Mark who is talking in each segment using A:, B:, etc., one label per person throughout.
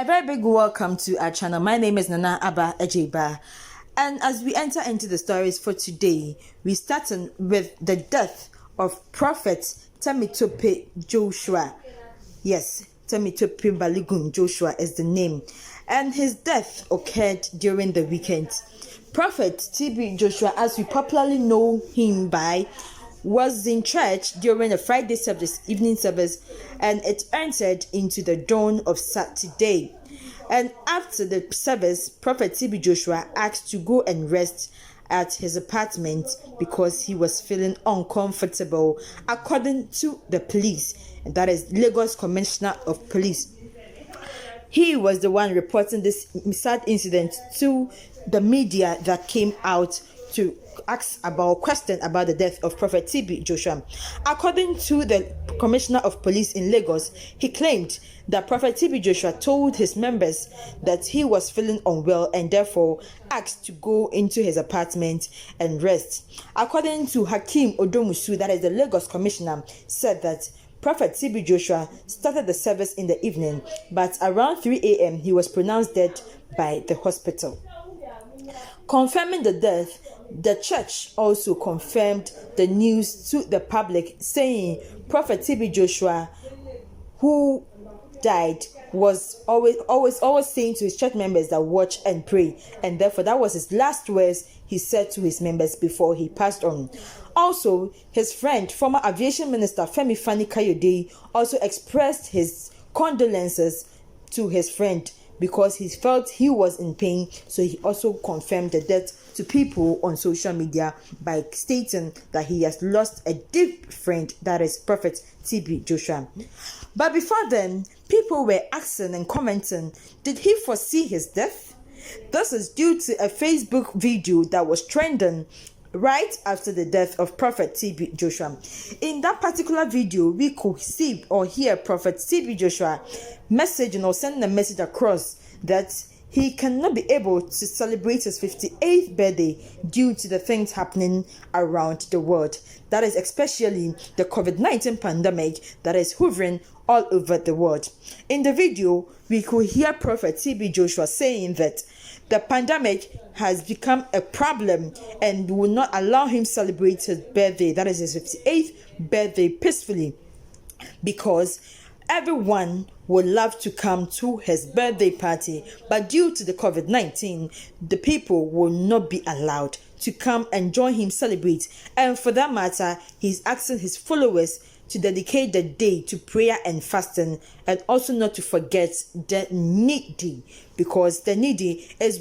A: very big welcome to our channel. My name is Nana Abba Ejeba. And as we enter into the stories for today, we start with the death of Prophet Temitope Joshua. Yes, Temitope Balogun Joshua is the name. And his death occurred during the weekend. Prophet TB Joshua, as we popularly know him by, was in church during a Friday service, evening service, and it entered into the dawn of Saturday. And after the service, Prophet TB Joshua asked to go and rest at his apartment because he was feeling uncomfortable, according to the police, and that is Lagos Commissioner of Police. He was the one reporting this sad incident to the media that came out to question about the death of Prophet TB Joshua. According to the Commissioner of Police in Lagos, he claimed that Prophet TB Joshua told his members that he was feeling unwell and therefore asked to go into his apartment and rest. According to Hakeem Odomusu, that is the Lagos Commissioner, said that Prophet TB Joshua started the service in the evening, but around 3 a.m. he was pronounced dead by the hospital. Confirming the death, the church also confirmed the news to the public, saying Prophet TB Joshua, who died, was always saying to his church members that watch and pray, and therefore that was his last words he said to his members before he passed on. Also, his friend, former aviation minister Femi Fani-Kayode, also expressed his condolences to his friend because he felt he was in pain, so he also confirmed the death to people on social media by stating that he has lost a dear friend, that is Prophet TB Joshua. But before then, people were asking and commenting, did he foresee his death? This is due to a Facebook video that was trending right after the death of Prophet TB Joshua. In that particular video, we could see or hear Prophet TB Joshua messaging or sending a message across that he cannot be able to celebrate his 58th birthday due to the things happening around the world. That is especially the COVID-19 pandemic that is hovering all over the world. In the video, we could hear Prophet TB Joshua saying that the pandemic has become a problem and will not allow him celebrate his birthday, that is his 58th birthday, peacefully, because everyone would love to come to his birthday party, but due to the COVID-19, the people will not be allowed to come and join him celebrate. And for that matter, he's asking his followers to dedicate the day to prayer and fasting, and also not to forget the needy, because the needy is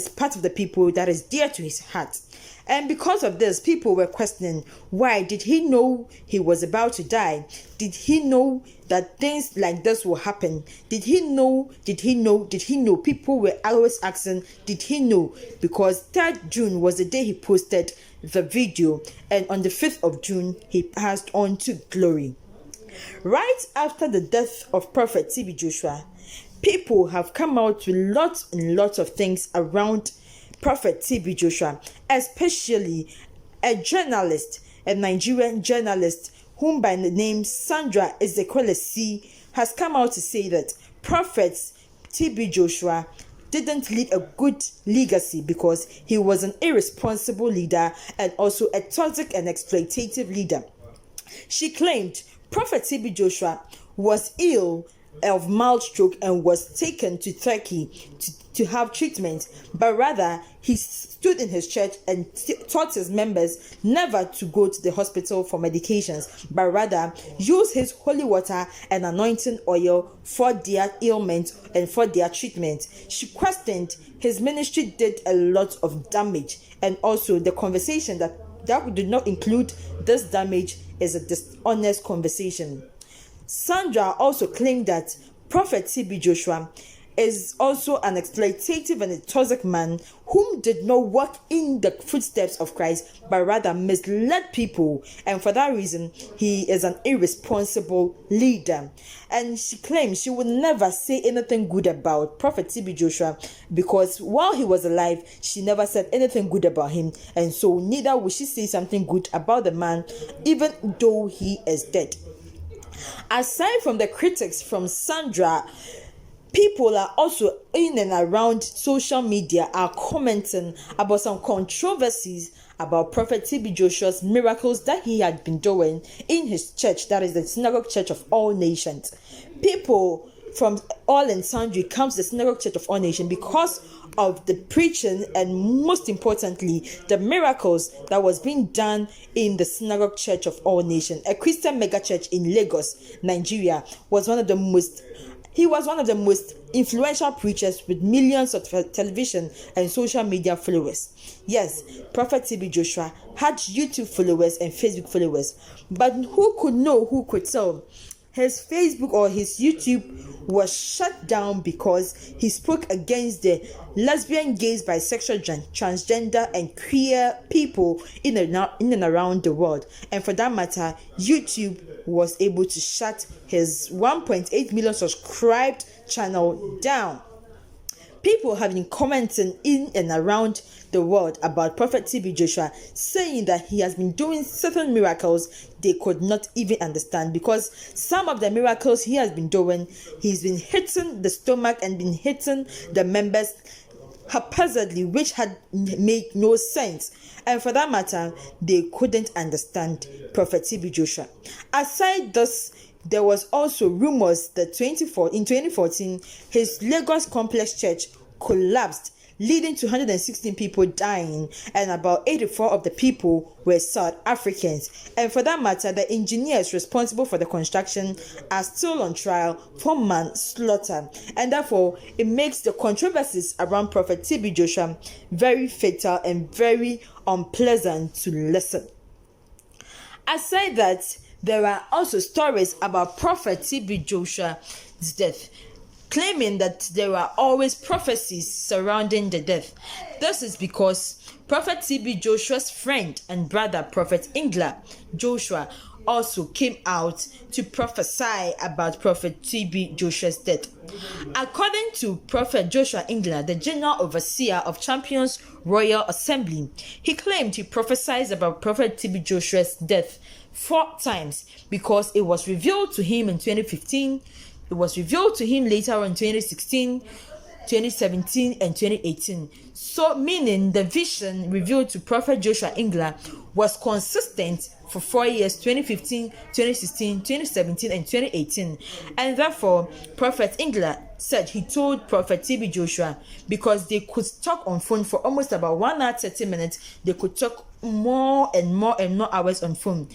A: part of the people that is dear to his heart. And because of this, people were questioning, why did he know he was about to die? Did he know that things like this will happen? Did he know? People were always asking, did he know? Because 3rd June was the day he posted the video, and on the 5th of June, he passed on to glory. Right after the death of Prophet TB Joshua, people have come out with lots and lots of things around Prophet TB Joshua, especially a journalist, a Nigerian journalist, whom by the name Sandra has come out to say that Prophet TB Joshua didn't leave a good legacy because he was an irresponsible leader and also a toxic and exploitative leader. She claimed Prophet TB Joshua was ill of mild stroke and was taken to Turkey to have treatment, but rather he stood in his church and taught his members never to go to the hospital for medications, but rather use his holy water and anointing oil for their ailment and for their treatment. She questioned his ministry did a lot of damage, and also the conversation that did not include this damage is a dishonest conversation. Sandra also claimed that Prophet TB Joshua is also an exploitative and a toxic man whom did not walk in the footsteps of Christ, but rather misled people, and for that reason he is an irresponsible leader. And she claims she would never say anything good about Prophet TB Joshua because while he was alive she never said anything good about him, and so neither will she say something good about the man even though he is dead. Aside from the critics from Sandra, People are also in and around social media are commenting about some controversies about Prophet TB Joshua's miracles that he had been doing in his church, that is the Synagogue Church of All Nations. People from all and sundry comes to the Synagogue Church of All Nations because of the preaching and, most importantly, the miracles that was being done in the Synagogue Church of All Nations, a Christian mega church in Lagos, Nigeria. He was one of the most influential preachers with millions of television and social media followers. Yes, Prophet TB Joshua had YouTube followers and Facebook followers, but who could know, who could tell? His Facebook or his YouTube was shut down because he spoke against the lesbian, gays, bisexual, transgender, and queer people in and around the world. And for that matter, YouTube was able to shut his 1.8 million subscribed channel down. People have been commenting in and around the world about Prophet TB Joshua, saying that he has been doing certain miracles they could not even understand, because some of the miracles he has been doing, he's been hitting the stomach and been hitting the members haphazardly, which had made no sense. And for that matter, they couldn't understand Prophet TB Joshua. Aside this, there was also rumors that in 2014, his Lagos complex church collapsed, leading to 116 people dying, and about 84 of the people were South Africans. And for that matter, the engineers responsible for the construction are still on trial for manslaughter. And therefore, it makes the controversies around Prophet TB Joshua very fatal and very unpleasant to listen. Aside that, there are also stories about Prophet TB Joshua's death, claiming that there are always prophecies surrounding the death. This is because Prophet TB Joshua's friend and brother, Prophet Ingla Joshua, also came out to prophesy about Prophet TB Joshua's death. According to Prophet Joshua Ingla, the General Overseer of Champions Royal Assembly, he claimed he prophesied about Prophet TB Joshua's death 4 times, because it was revealed to him in 2015, it was revealed to him later in 2016, 2017, and 2018. So, meaning the vision revealed to Prophet Joshua Ingla was consistent for 4 years, 2015, 2016, 2017, and 2018. And therefore, Prophet Ingla said he told Prophet TB Joshua, because they could talk on phone for almost about 1 hour 30 minutes, they could talk more and more hours on phone.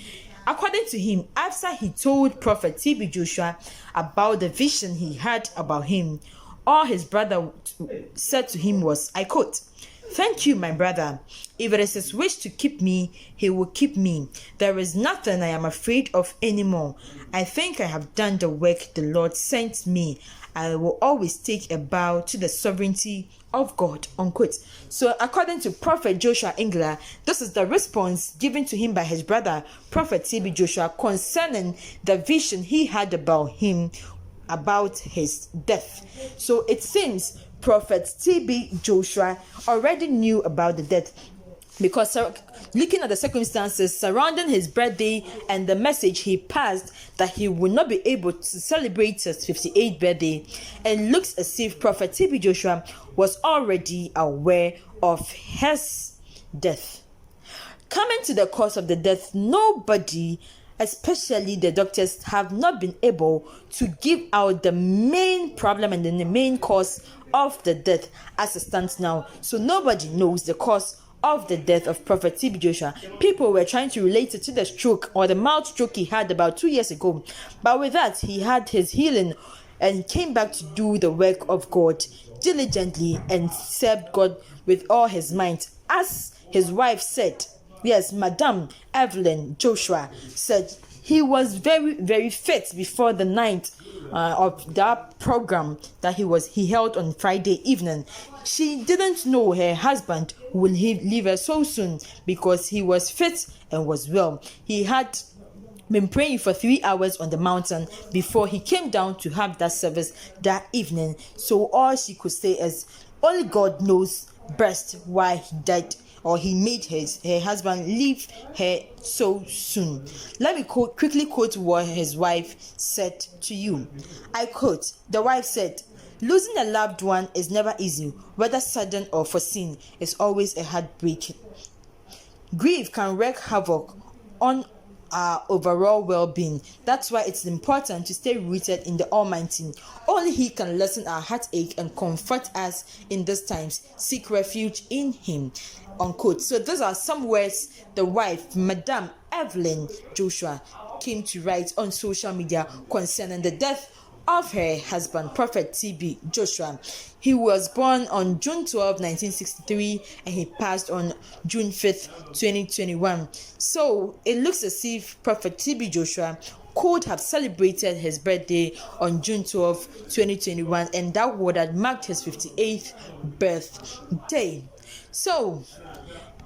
A: According to him, after he told Prophet TB Joshua about the vision he had about him, all his brother said to him was, I quote, "Thank you, my brother. If it is his wish to keep me, he will keep me. There is nothing I am afraid of anymore. I think I have done the work the Lord sent me. I will always take a bow to the sovereignty of God," unquote. So according to Prophet Joshua Ingla, this is the response given to him by his brother, Prophet TB Joshua, concerning the vision he had about him, about his death. So it seems Prophet TB Joshua already knew about the death, because looking at the circumstances surrounding his birthday and the message he passed that he would not be able to celebrate his 58th birthday, it looks as if Prophet TB Joshua was already aware of his death. Coming to the cause of the death, nobody, especially the doctors, have not been able to give out the main problem and the main cause of the death as it stands now. So nobody knows the cause of the death of Prophet TB Joshua. People were trying to relate it to the stroke or the mild stroke he had about 2 years ago. But with that, he had his healing and came back to do the work of God diligently and served God with all his might. As his wife said, yes, Madame Evelyn Joshua said, he was very, very fit before the night of that program that he held on Friday evening. She didn't know her husband would leave her so soon, because he was fit and was well. He had been praying for 3 hours on the mountain before he came down to have that service that evening. So all she could say is, only God knows best why he died, or he made her husband leave her so soon. Let me quickly quote what his wife said to you. I quote, the wife said, Losing a loved one is never easy, whether sudden or foreseen. It's always a heartbreak. Grief can wreak havoc on our overall well-being. That's why it's important to stay rooted in the Almighty. Only He can lessen our heartache and comfort us in these times. Seek refuge in Him. Unquote. So those are some words the wife, Madame Evelyn Joshua, came to write on social media concerning the death of her husband, Prophet T.B. Joshua. He was born on June 12, 1963, and he passed on June 5th, 2021. So it looks as if Prophet T.B. Joshua could have celebrated his birthday on June 12, 2021, and that would have marked his 58th birthday. So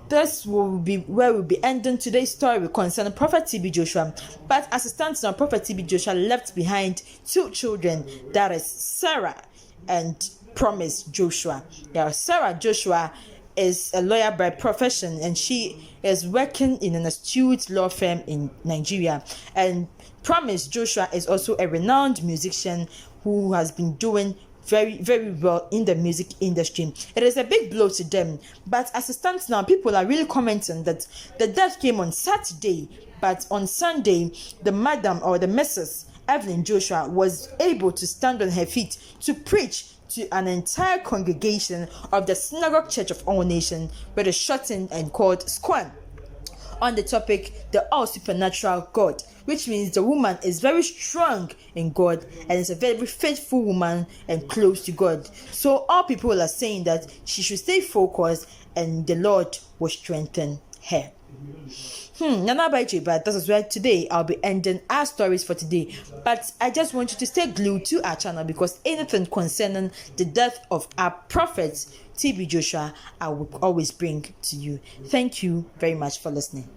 A: this will be where we'll be ending today's story concerning Prophet T.B. Joshua. But as it stands now, Prophet T.B. Joshua left behind 2 children, that is Sarah and Promise Joshua. Yeah, Sarah Joshua is a lawyer by profession, and she is working in an astute law firm in Nigeria. And Promise Joshua is also a renowned musician who has been doing very, very well in the music industry. It is a big blow to them, but as it stands now, people are really commenting that the death came on Saturday, but on Sunday, the madam or the Mrs. Evelyn Joshua was able to stand on her feet to preach to an entire congregation of the Synagogue Church of All Nations, with a shortened and called SCOAN, on the topic, the all supernatural God, which means the woman is very strong in God and is a very faithful woman and close to God. So all people are saying that she should stay focused and the Lord will strengthen her. Nana but this is where today I'll be ending our stories for today. But I just want you to stay glued to our channel, because anything concerning the death of our prophet T.B. Joshua, I will always bring to you. Thank you very much for listening.